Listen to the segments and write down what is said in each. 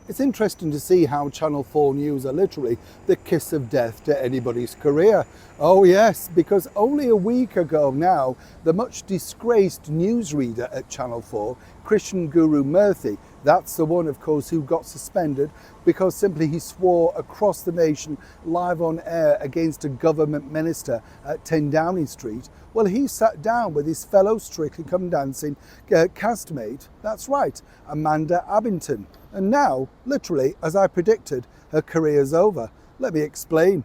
It's interesting to see how Channel 4 News are literally the kiss of death to anybody's career. Oh yes, because only a week ago now, the much disgraced newsreader at Channel 4, Christian Guru Murthy, that's the one of course who got suspended because simply he swore across the nation live on air against a government minister at 10 Downing Street. Well, he sat down with his fellow Strictly Come Dancing castmate, that's right, Amanda Abbington. And now, literally, as I predicted, her career's over. Let me explain.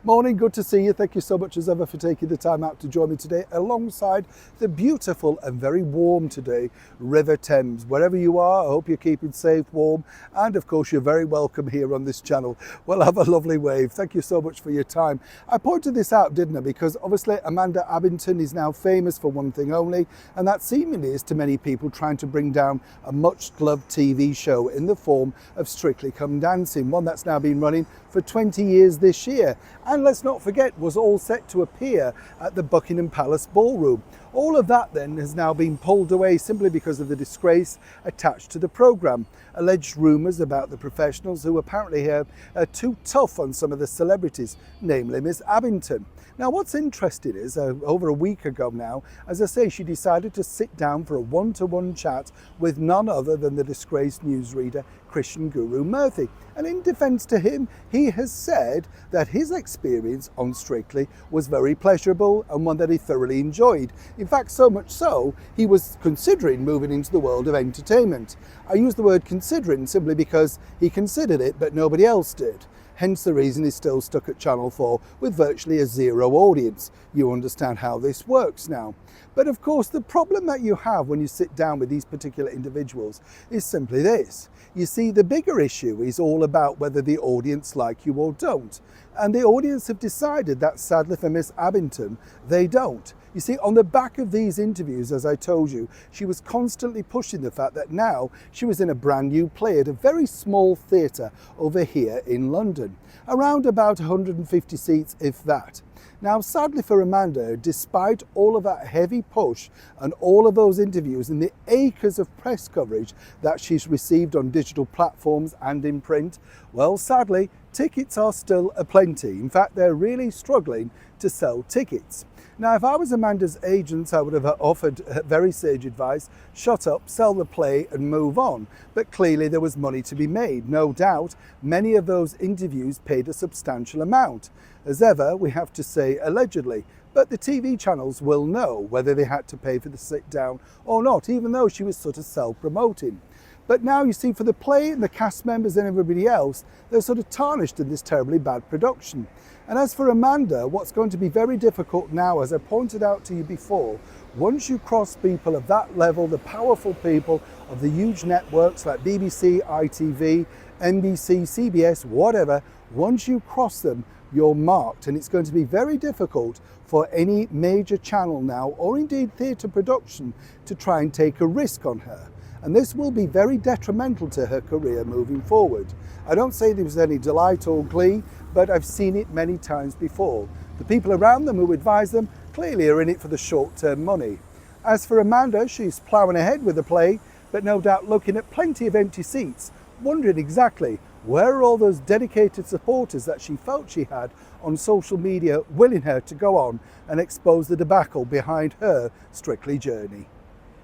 Morning, good to see you. Thank you so much as ever for taking the time out to join me today alongside the beautiful and very warm today River Thames. Wherever you are, I hope you're keeping safe, warm, and of course you're very welcome here on this channel. Well, have a lovely wave. Thank you so much for your time. I pointed this out, didn't I? Because obviously Amanda Abbington is now famous for one thing only, and that seemingly is to many people trying to bring down a much-loved TV show in the form of Strictly Come Dancing, one that's now been running for 20 years this year. And let's not forget, was all set to appear at the Buckingham Palace Ballroom. All of that then has now been pulled away simply because of the disgrace attached to the programme. Alleged rumours about the professionals who apparently are too tough on some of the celebrities, namely Miss Abbington. Now what's interesting is, over a week ago now, as I say, she decided to sit down for a one-to-one chat with none other than the disgraced newsreader Christian Guru Murthy. And in defence to him, he has said that his experience on Strictly was very pleasurable and one that he thoroughly enjoyed. In fact, so much so, he was considering moving into the world of entertainment. I use the word considering simply because he considered it, but nobody else did. Hence the reason he's still stuck at Channel 4 with virtually a zero audience. You understand how this works now. But of course, the problem that you have when you sit down with these particular individuals is simply this. You see, the bigger issue is all about whether the audience like you or don't. And the audience have decided that, sadly for Miss Abbington, they don't. You see, on the back of these interviews, as I told you, she was constantly pushing the fact that now she was in a brand new play at a very small theatre over here in London. Around about 150 seats, if that. Now, sadly for Amanda, despite all of that heavy push and all of those interviews and the acres of press coverage that she's received on digital platforms and in print, well, sadly, tickets are still aplenty. In fact, they're really struggling to sell tickets. Now, if I was Amanda's agent, I would have offered very sage advice: shut up, sell the play and move on. But clearly there was money to be made. No doubt, many of those interviews paid a substantial amount. As ever, we have to say allegedly, but the TV channels will know whether they had to pay for the sit down or not, even though she was sort of self-promoting. But now you see, for the play and the cast members and everybody else, they're sort of tarnished in this terribly bad production. And as for Amanda, what's going to be very difficult now, as I pointed out to you before, once you cross people of that level, the powerful people of the huge networks like BBC, ITV, NBC, CBS, whatever, once you cross them, you're marked, and it's going to be very difficult for any major channel now, or indeed theatre production, to try and take a risk on her. And this will be very detrimental to her career moving forward. I don't say there was any delight or glee, but I've seen it many times before. The people around them who advise them clearly are in it for the short-term money. As for Amanda, she's ploughing ahead with the play, but no doubt looking at plenty of empty seats, wondering exactly where are all those dedicated supporters that she felt she had on social media, willing her to go on and expose the debacle behind her Strictly journey.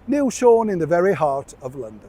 Neil Sean in the very heart of London.